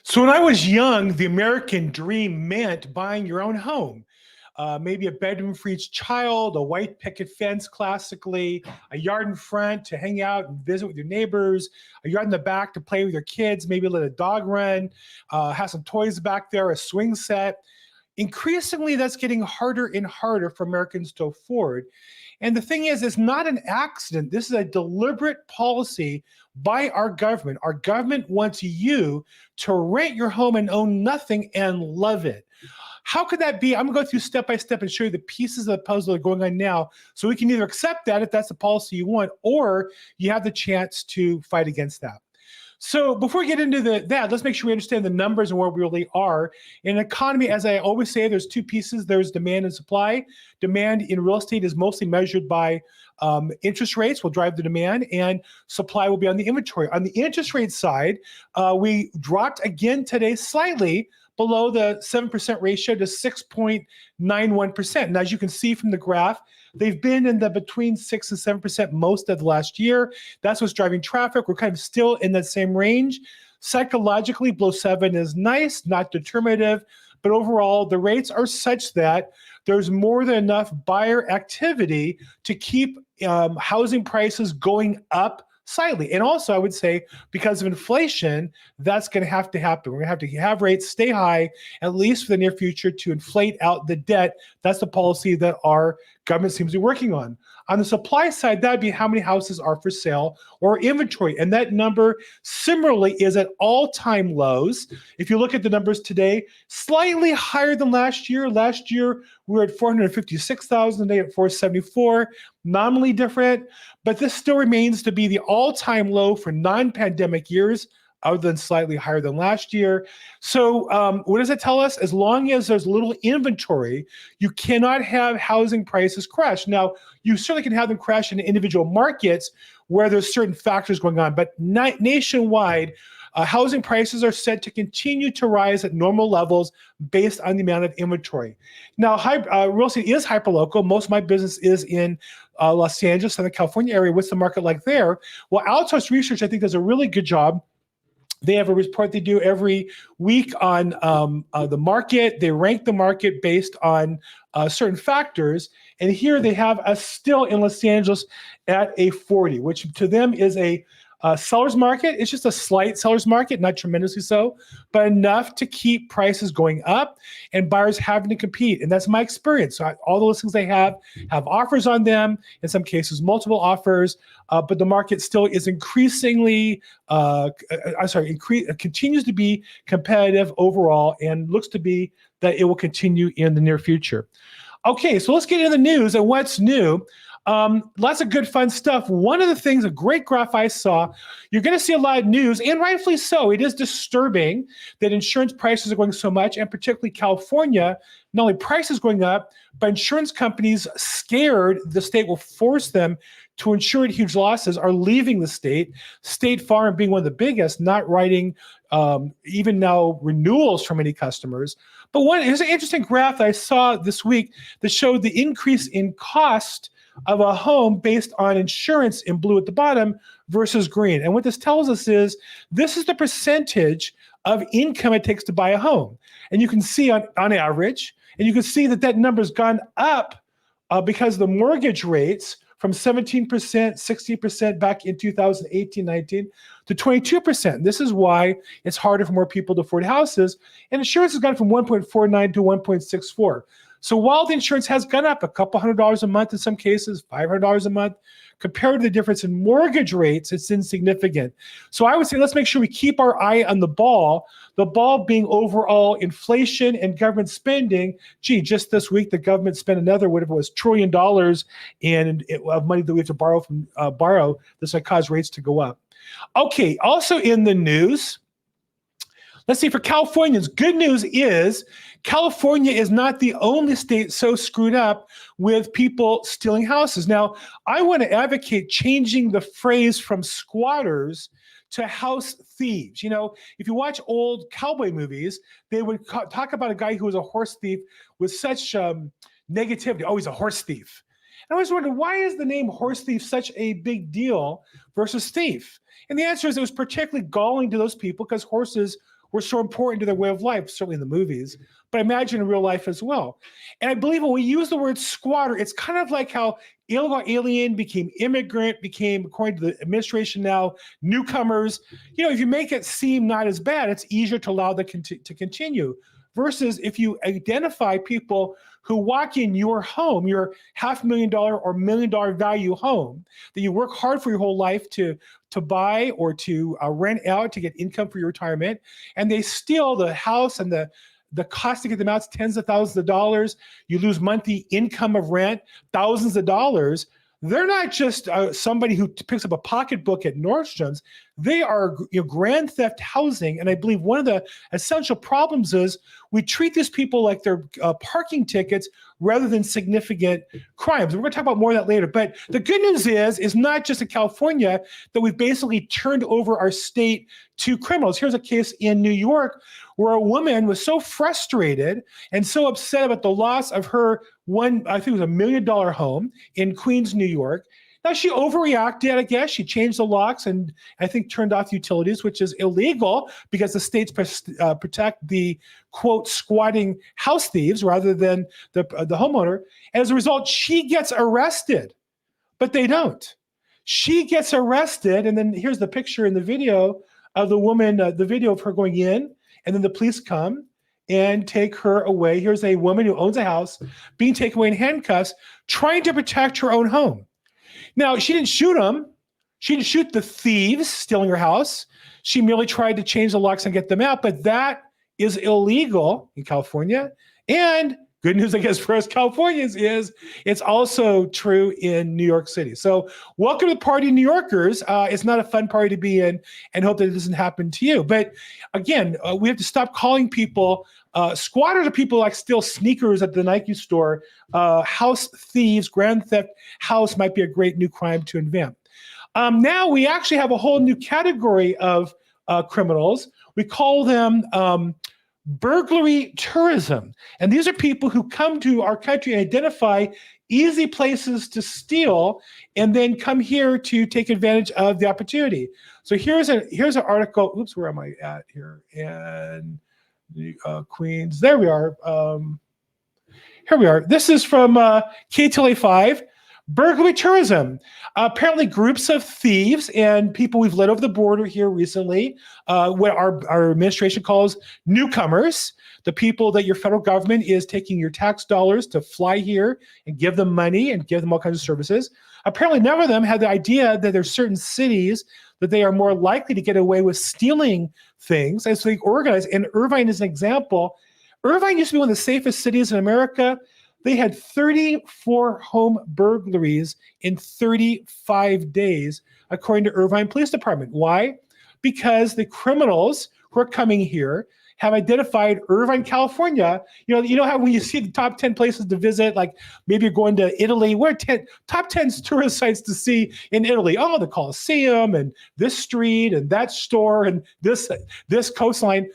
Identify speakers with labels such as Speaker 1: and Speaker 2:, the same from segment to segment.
Speaker 1: So when I was young, the American dream meant buying your own home. Maybe a bedroom for each child, a white picket fence, classically, a yard in front to hang out and visit with your neighbors, a yard in the back to play with your kids, maybe let a dog run, have some toys back there, a swing set. Increasingly, that's getting harder and harder for Americans to afford. And the thing is, it's not an accident. This is a deliberate policy by our government. Our government wants you to rent your home and own nothing and love it. How could that be? I'm going to go through step by step and show you the pieces of the puzzle that are going on now. So we can either accept that if that's the policy you want, or you have the chance to fight against that. So before we get into that, let's make sure we understand the numbers and where we really are. In an economy, as I always say, there's two pieces. There's demand and supply. Demand in real estate is mostly measured by interest rates will drive the demand, and supply will be on the inventory. On the interest rate side, we dropped again today slightly below the 7% ratio to 6.91%. And as you can see from the graph, they've been in the between 6 and 7% most of the last year. That's what's driving traffic. We're kind of still in that same range. Psychologically, below 7 is nice, not determinative, but overall, the rates are such that there's more than enough buyer activity to keep housing prices going up slightly. And also, I would say, because of inflation, that's going to happen. We're going to have rates stay high, at least for the near future, to inflate out the debt. That's the policy that our government seems to be working on. On the supply side, that'd be how many houses are for sale or inventory. And that number similarly is at all-time lows. If you look at the numbers today, slightly higher than last year. Last year, we were at 456,000, today at 474, nominally different, but this still remains to be the all-time low for non-pandemic years, other than slightly higher than last year. So what does it tell us? As long as there's little inventory, you cannot have housing prices crash. Now, you certainly can have them crash in individual markets where there's certain factors going on, but nationwide, housing prices are set to continue to rise at normal levels based on the amount of inventory. Now, real estate is hyperlocal. Most of my business is in Los Angeles, Southern California area. What's the market like there? Well, Altos Research, I think, does a really good job. They have a report they do every week on the market. They rank the market based on certain factors. And here they have us still in Los Angeles at a 40, which to them is a seller's market. It's just a slight seller's market, not tremendously so, but enough to keep prices going up and buyers having to compete. And that's my experience. So all the listings they have offers on them, in some cases multiple offers, but the market still is increasingly, continues to be competitive overall, and looks to be that it will continue in the near future. Okay, so let's get into the news and what's new. Lots of good fun stuff. One of the things, a great graph I saw, you're going to see a lot of news, and rightfully so. It is disturbing that insurance prices are going so much, and particularly California, not only prices going up, but insurance companies scared the state will force them to insure huge losses are leaving the state. State Farm being one of the biggest, not writing even now renewals for many customers. But here's an interesting graph that I saw this week that showed the increase in cost of a home based on insurance in blue at the bottom versus green. And what this tells us is this is the percentage of income it takes to buy a home. And you can see on average, and you can see that number's gone up because the mortgage rates from 17%, 16% back in 2018-19 to 22%. This is why it's harder for more people to afford houses. And insurance has gone from 1.49 to 1.64. So while the insurance has gone up a couple $100 a month in some cases, $500 a month, compared to the difference in mortgage rates, it's insignificant. So I would say let's make sure we keep our eye on the ball being overall inflation and government spending. Gee, just this week, the government spent another, whatever it was, $1 trillion of money that we have to borrow. This might cause rates to go up. Okay, also in the news, let's see, for Californians, good news is California is not the only state so screwed up with people stealing houses. Now, I want to advocate changing the phrase from squatters to house thieves. You know, if you watch old cowboy movies, they would talk about a guy who was a horse thief with such negativity. Oh, he's a horse thief. And I was wondering, why is the name horse thief such a big deal versus thief? And the answer is it was particularly galling to those people because horses were so important to their way of life, certainly in the movies, but I imagine in real life as well. And I believe when we use the word squatter, it's kind of like how illegal alien became immigrant, became, according to the administration now, newcomers. If you make it seem not as bad, it's easier to allow them to continue. Versus if you identify people who walk in your home, your $500,000 or $1 million value home that you work hard for your whole life to buy or to rent out to get income for your retirement, and they steal the house, and the cost to get them out is tens of thousands of dollars. You lose monthly income of rent, thousands of dollars. They're not just somebody who picks up a pocketbook at Nordstrom's. They are grand theft housing. And I believe one of the essential problems is we treat these people like they're parking tickets rather than significant crimes. We're going to talk about more of that later. But the good news is not just in California that we've basically turned over our state to criminals. Here's a case in New York where a woman was so frustrated and so upset about the loss of her I think it was $1 million home in Queens, New York. Now, she overreacted, I guess. She changed the locks and I think turned off utilities, which is illegal because the states protect the, quote, squatting house thieves rather than the homeowner. And as a result, she gets arrested, but they don't. She gets arrested, and then here's the picture in the video of the woman, the video of her going in, and then the police come and take her away. Here's a woman who owns a house being taken away in handcuffs, trying to protect her own home. Now, she didn't shoot them. She didn't shoot the thieves stealing her house. She merely tried to change the locks and get them out, but that is illegal in California. And good news, I guess, for us Californians is it's also true in New York City. So welcome to the party, New Yorkers. It's not a fun party to be in, and hope that it doesn't happen to you. But again, we have to stop calling people squatters, are people like steal sneakers at the Nike store. House thieves, grand theft house might be a great new crime to invent. Now we actually have a whole new category of criminals. We call them burglary tourism. And these are people who come to our country and identify easy places to steal and then come here to take advantage of the opportunity. So here's an article. Oops, where am I at here? And Queens. There we are. Here we are. This is from KTLA 5. Burglary tourism. Apparently groups of thieves and people we've let over the border here recently, what our administration calls newcomers, the people that your federal government is taking your tax dollars to fly here and give them money and give them all kinds of services. Apparently none of them had the idea that there's certain cities that they are more likely to get away with stealing things. And so they organize, and Irvine is an example. Irvine used to be one of the safest cities in America. They had 34 home burglaries in 35 days, according to Irvine Police Department. Why? Because the criminals who are coming here have identified Irvine, California. You know how when you see the top 10 places to visit, like maybe you're going to Italy, what are top 10 tourist sites to see in Italy? Oh, the Colosseum and this street and that store and this coastline.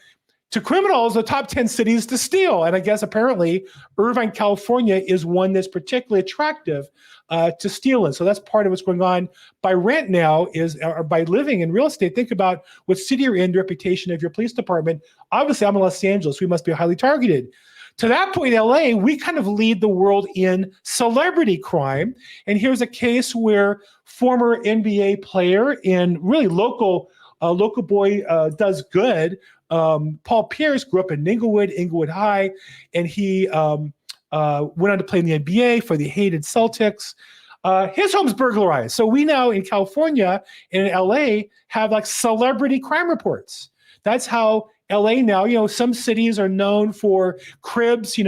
Speaker 1: To criminals, the top 10 cities to steal. And I guess apparently Irvine, California is one that's particularly attractive to steal in. So that's part of what's going on by rent now or by living in real estate. Think about what city you're in, the reputation of your police department. Obviously, I'm in Los Angeles. We must be highly targeted. To that point, LA, we kind of lead the world in celebrity crime. And here's a case where former NBA player and really local boy does good, Paul Pierce grew up in Inglewood High, and he went on to play in the NBA for the hated Celtics. His home's burglarized. So we now in California and in LA have like celebrity crime reports. That's how LA now, some cities are known for cribs. You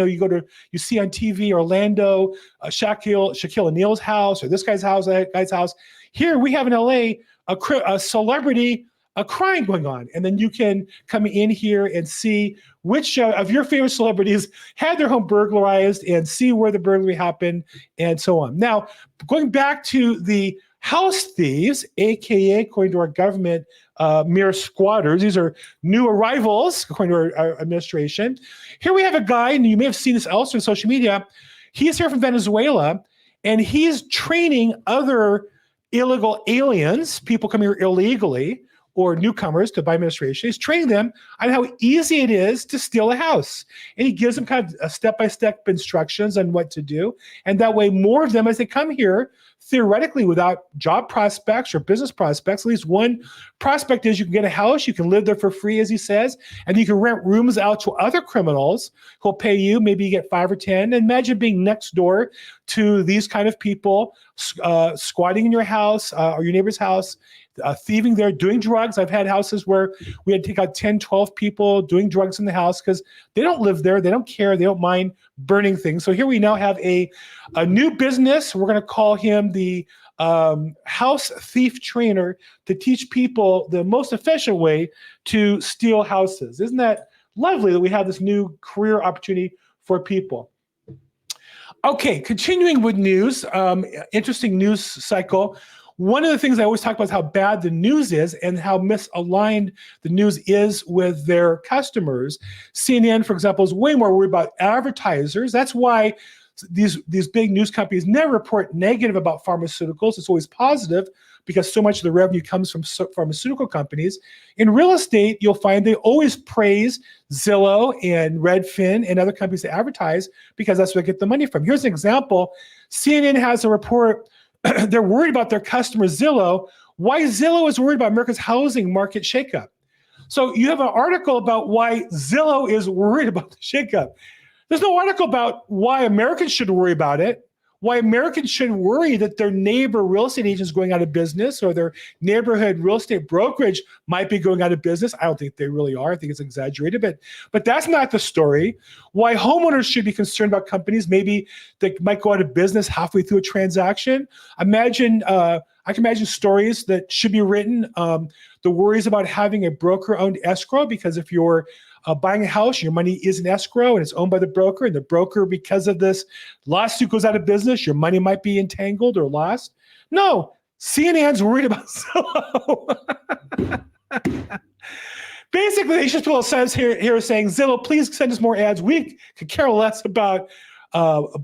Speaker 1: see on TV, Orlando, Shaquille O'Neal's house, or this guy's house, that guy's house. Here we have in LA a celebrity crime going on. And then you can come in here and see which of your favorite celebrities had their home burglarized and see where the burglary happened and so on. Now, going back to the house thieves, AKA, according to our government, mere squatters. These are new arrivals, according to our administration. Here we have a guy, and you may have seen this elsewhere on social media. He's here from Venezuela, and he's training other illegal aliens, people come here illegally, or newcomers to Biden administration. He's training them on how easy it is to steal a house. And he gives them kind of a step-by-step instructions on what to do. And that way, more of them, as they come here, theoretically, without job prospects or business prospects, at least one prospect is you can get a house, you can live there for free, as he says, and you can rent rooms out to other criminals who'll pay you, maybe you get 5 or 10. And imagine being next door to these kind of people, squatting in your house or your neighbor's house, thieving there, doing drugs. I've had houses where we had to take out 10, 12 people doing drugs in the house because they don't live there. They don't care. They don't mind burning things. So here we now have a new business. We're going to call him the house thief trainer to teach people the most efficient way to steal houses. Isn't that lovely that we have this new career opportunity for people? Okay, continuing with news, interesting news cycle. One of the things I always talk about is how bad the news is and how misaligned the news is with their customers. CNN, for example, is way more worried about advertisers. That's why these big news companies never report negative about pharmaceuticals. It's always positive because so much of the revenue comes from pharmaceutical companies. In real estate, you'll find they always praise Zillow and Redfin and other companies that advertise because that's where they get the money from. Here's an example. CNN has a report. They're worried about their customer Zillow. Why Zillow is worried about America's housing market shakeup. So you have an article about why Zillow is worried about the shakeup. There's no article about why Americans should worry about it, why Americans should worry that their neighbor real estate agent is going out of business or their neighborhood real estate brokerage might be going out of business. I don't think they really are. I think it's exaggerated, but that's not the story. Why homeowners should be concerned about companies maybe that might go out of business halfway through a transaction. I can imagine stories that should be written. The worries about having a broker-owned escrow, because if you're buying a house, your money is in escrow and it's owned by the broker, and the broker, because of this lawsuit, goes out of business, your money might be entangled or lost. No, CNN's worried about Zillow. Basically, they just put a sentence here saying, Zillow, please send us more ads. We could care less about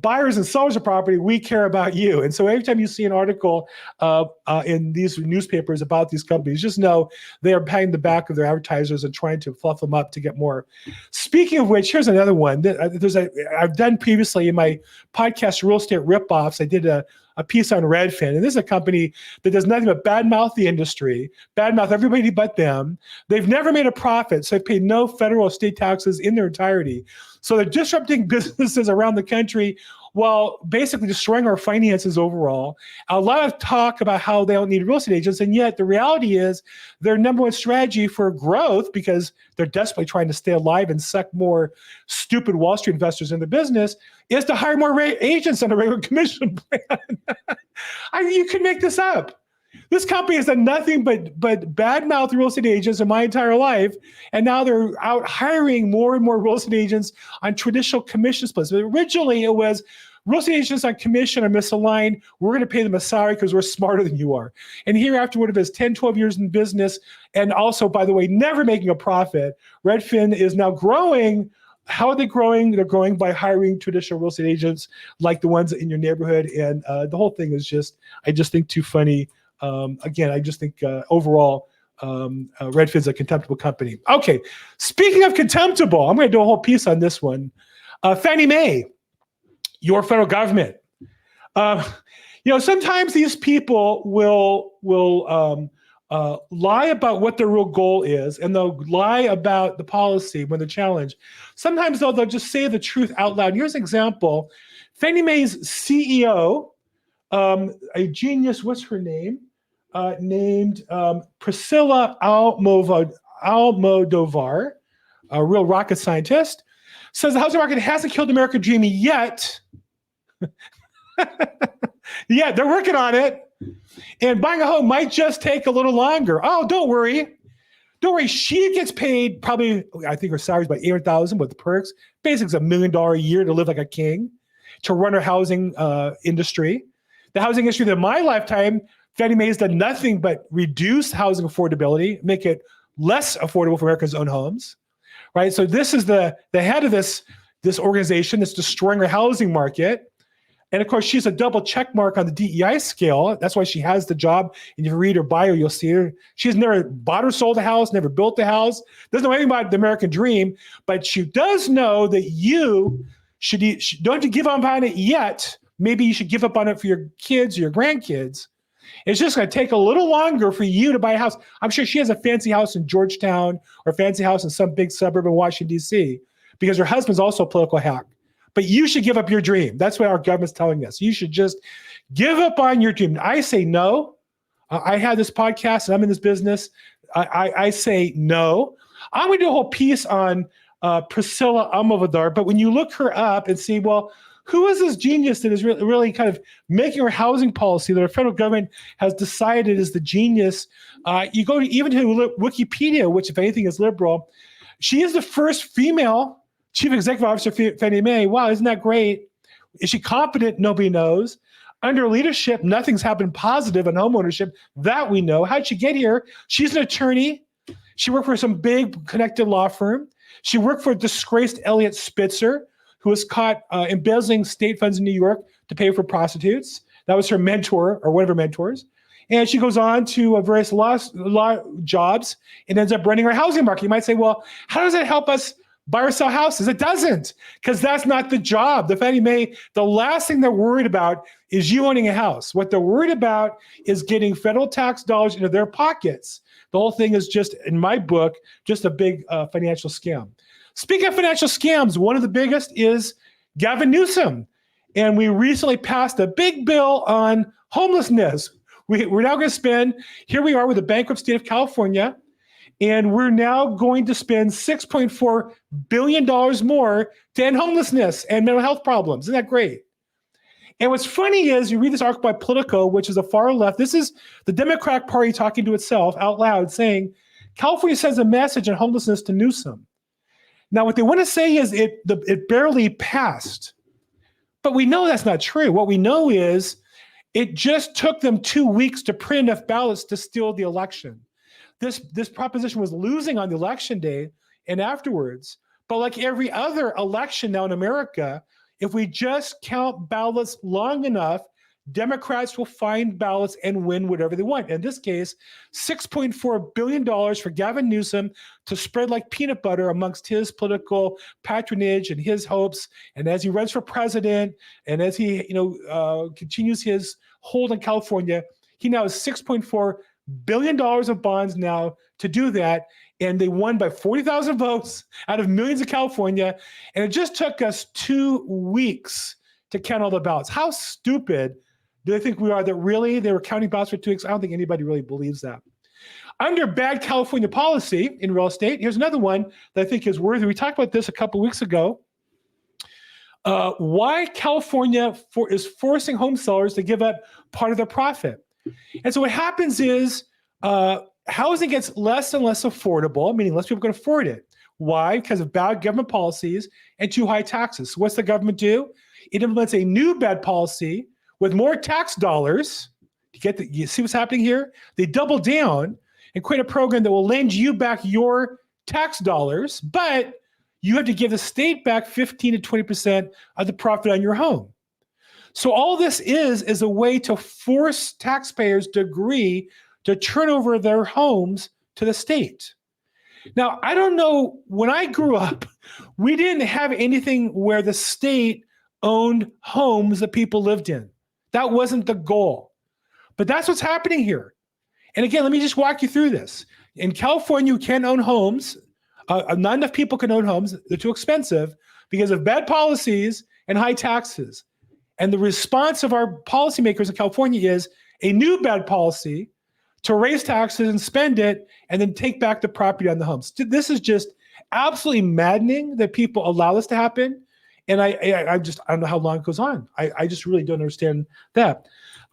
Speaker 1: buyers and sellers of property. We care about you. And so every time you see an article in these newspapers about these companies, just know they are patting the back of their advertisers and trying to fluff them up to get more. Speaking of which, here's another one. I've done previously in my podcast, Real Estate Ripoffs. I did a piece on Redfin, and this is a company that does nothing but badmouth the industry, badmouth everybody but them. They've never made a profit, so they've paid no federal or state taxes in their entirety. So they're disrupting businesses around the country while basically destroying our finances overall. A lot of talk about how they don't need real estate agents, and yet the reality is their number one strategy for growth, because they're desperately trying to stay alive and suck more stupid Wall Street investors in the business, is to hire more agents on a regular commission plan. You can make this up. This company has done nothing but badmouth real estate agents in my entire life, and now they're out hiring more and more real estate agents on traditional commission splits. But originally, it was real estate agents on commission are misaligned. We're going to pay them a salary because we're smarter than you are. And here, after what it is 10, 12 years in business, and also, by the way, never making a profit, Redfin is now growing. How are they growing? They're growing by hiring traditional real estate agents like the ones in your neighborhood. And the whole thing is I just think too funny. Again, I just think overall, Redfin's a contemptible company. Okay, speaking of contemptible, I'm going to do a whole piece on this one. Fannie Mae, your federal government. Sometimes these people will lie about what their real goal is, and they'll lie about the policy when they're challenged. Sometimes they'll just say the truth out loud. Here's an example. Fannie Mae's CEO, a genius, what's her name? Named Priscilla Almodovar, a real rocket scientist, says the housing market hasn't killed the American dream yet. Yeah, they're working on it. And buying a home might just take a little longer. Oh, don't worry. Don't worry. She gets paid probably, I think her salary is about $800,000 with perks. Basically, it's $1 million a year to live like a king, to run her housing industry. The housing industry in my lifetime, Fannie Mae has done nothing but reduce housing affordability, make it less affordable for Americans to own homes, right? So this is the head of this organization that's destroying our housing market. And of course, she's a double check mark on the DEI scale. That's why she has the job. And if you read her bio, you'll see her. She's never bought or sold a house, never built a house, doesn't know anything about the American dream, but she does know that you don't have to give up on it yet. Maybe you should give up on it for your kids or your grandkids. It's just going to take a little longer for you to buy a house. I'm sure she has a fancy house in Georgetown or a fancy house in some big suburb in Washington, D.C., because her husband's also a political hack. But you should give up your dream. That's what our government's telling us. You should just give up on your dream. I say no. I had this podcast and I'm in this business. I say no. I'm going to do a whole piece on Priscilla Almodovar, but when you look her up and see, well, who is this genius that is really kind of making our housing policy that our federal government has decided is the genius? You go even to Wikipedia, which if anything is liberal. She is the first female Chief Executive Officer of Fannie Mae. Wow, isn't that great? Is she competent? Nobody knows. Under leadership, nothing's happened positive on homeownership. That we know. How'd she get here? She's an attorney. She worked for some big connected law firm. She worked for disgraced Elliot Spitzer, who was caught embezzling state funds in New York to pay for prostitutes. That was her mentor or one of her mentors. And she goes on to various law jobs and ends up running our housing market. You might say, well, how does that help us buy or sell houses? It doesn't, because that's not the job. The Fannie Mae, the last thing they're worried about is you owning a house. What they're worried about is getting federal tax dollars into their pockets. The whole thing is just, in my book, just a big financial scam. Speaking of financial scams, one of the biggest is Gavin Newsom. And we recently passed a big bill on homelessness. We're now going to spend, here we are with the bankrupt state of California, and we're now going to spend $6.4 billion more to end homelessness and mental health problems. Isn't that great? And what's funny is you read this article by Politico, which is a far left. This is the Democratic Party talking to itself out loud saying, California sends a message on homelessness to Newsom. Now, what they want to say is it barely passed. But we know that's not true. What we know is it just took them 2 weeks to print enough ballots to steal the election. This proposition was losing on the election day and afterwards. But like every other election now in America, if we just count ballots long enough, Democrats will find ballots and win whatever they want. In this case, $6.4 billion for Gavin Newsom to spread like peanut butter amongst his political patronage and his hopes. And as he runs for president and as he continues his hold in California, he now has $6.4 billion of bonds now to do that. And they won by 40,000 votes out of millions of California. And it just took us 2 weeks to count all the ballots. How stupid do they think we are that really they were counting ballots for 2 weeks? I don't think anybody really believes that. Under bad California policy in real estate, here's another one that I think is worthy. We talked about this a couple weeks ago. Why California is forcing home sellers to give up part of their profit. And so what happens is housing gets less and less affordable, meaning less people can afford it. Why? Because of bad government policies and too high taxes. So what's the government do? It implements a new bad policy with more tax dollars. You see what's happening here? They double down and create a program that will lend you back your tax dollars, but you have to give the state back 15 to 20% of the profit on your home. So all this is a way to force taxpayers to agree to turn over their homes to the state. Now, I don't know, when I grew up, we didn't have anything where the state owned homes that people lived in. That wasn't the goal. But that's what's happening here. And again, let me just walk you through this. In California, you can't own homes. Not enough people can own homes. They're too expensive because of bad policies and high taxes. And the response of our policymakers in California is a new bad policy to raise taxes and spend it and then take back the property on the homes. This is just absolutely maddening that people allow this to happen. And I don't know how long it goes on. I just really don't understand that.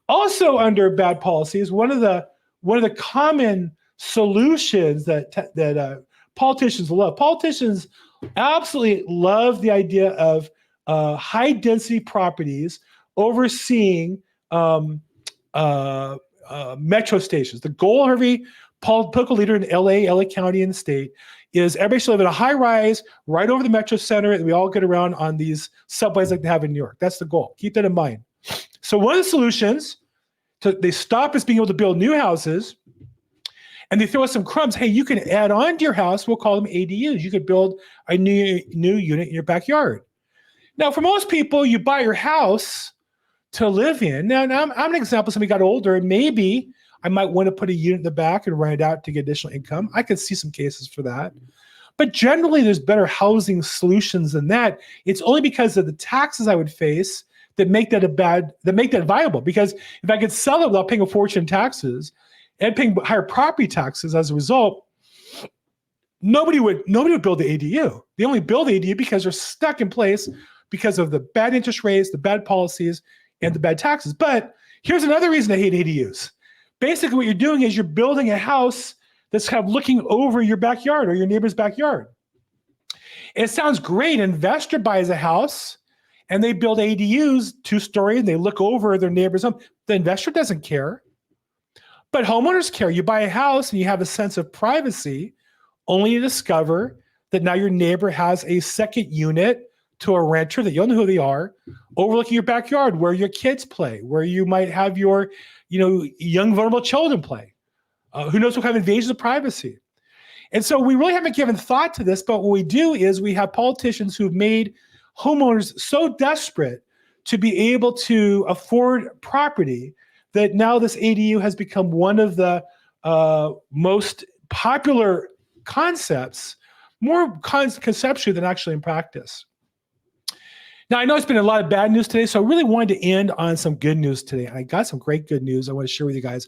Speaker 1: Also under bad policies, one of the common solutions that politicians love. Politicians absolutely love the idea of high density properties overseeing metro stations. The goal of every political leader in LA County, and the state is everybody should live in a high rise right over the metro center, and we all get around on these subways like they have in New York. That's the goal. Keep that in mind. So one of the solutions, they stop us being able to build new houses, and they throw us some crumbs. Hey, you can add on to your house. We'll call them ADUs. You could build a new unit in your backyard. Now, for most people, you buy your house to live in. Now I'm an example. Somebody got older, and maybe I might want to put a unit in the back and rent it out to get additional income. I could see some cases for that. But generally, there's better housing solutions than that. It's only because of the taxes I would face that make that viable. Because if I could sell it without paying a fortune in taxes and paying higher property taxes as a result, nobody would build the ADU. They only build the ADU because they're stuck in place because of the bad interest rates, the bad policies, and the bad taxes. But here's another reason I hate ADUs. Basically, what you're doing is you're building a house that's kind of looking over your backyard or your neighbor's backyard. It sounds great. An investor buys a house and they build ADUs, 2-story, and they look over their neighbor's home. The investor doesn't care. But homeowners care. You buy a house and you have a sense of privacy, only to discover that now your neighbor has a second unit to a renter that you don't know who they are, overlooking your backyard where your kids play, where you might have your young vulnerable children play. Who knows what kind of invasion of privacy. And so we really haven't given thought to this, but what we do is we have politicians who've made homeowners so desperate to be able to afford property that now this ADU has become one of the most popular concepts, more conceptually than actually in practice. Now, I know it's been a lot of bad news today, so I really wanted to end on some good news today. I got some great good news I want to share with you guys.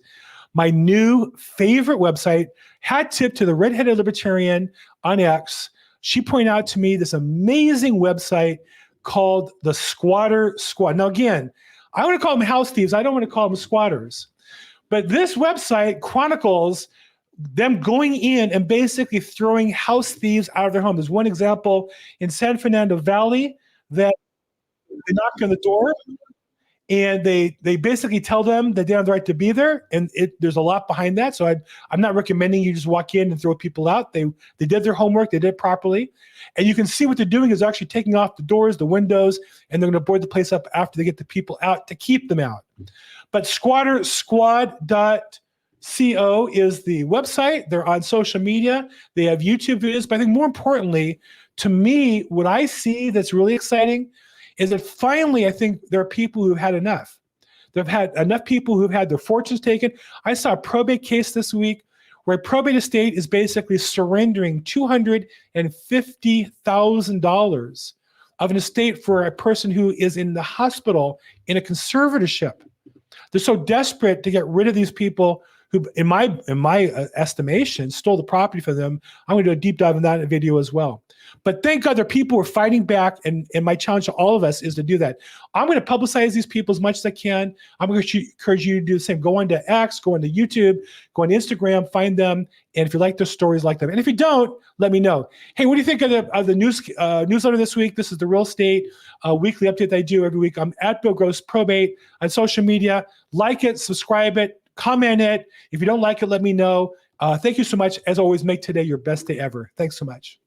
Speaker 1: My new favorite website, hat tip to the redheaded libertarian on X. She pointed out to me this amazing website called the Squatter Squad. Now, again, I want to call them house thieves. I don't want to call them squatters. But this website chronicles them going in and basically throwing house thieves out of their home. There's one example in San Fernando Valley that they knock on the door and they basically tell them that they have the right to be there. And there's a lot behind that. So I'm not recommending you just walk in and throw people out. They did their homework. They did it properly. And you can see what they're doing is actually taking off the doors, the windows, and they're going to board the place up after they get the people out to keep them out. But squattersquad.co is the website. They're on social media. They have YouTube videos. But I think more importantly, to me, what I see that's really exciting is that finally, I think there are people who've had enough. They've had enough people who've had their fortunes taken. I saw a probate case this week where a probate estate is basically surrendering $250,000 of an estate for a person who is in the hospital in a conservatorship. They're so desperate to get rid of these people who, in my estimation, stole the property from them. I'm going to do a deep dive on that in a video as well. But thank God there are people who are fighting back, and my challenge to all of us is to do that. I'm going to publicize these people as much as I can. I'm going to encourage you to do the same. Go on to X, go on to YouTube, go on Instagram, find them, and if you like their stories, like them. And if you don't, let me know. Hey, what do you think of the newsletter this week? This is the real estate weekly update that I do every week. I'm at Bill Gross Probate on social media. Like it, subscribe it, comment it. If you don't like it, let me know. Thank you so much. As always, make today your best day ever. Thanks so much.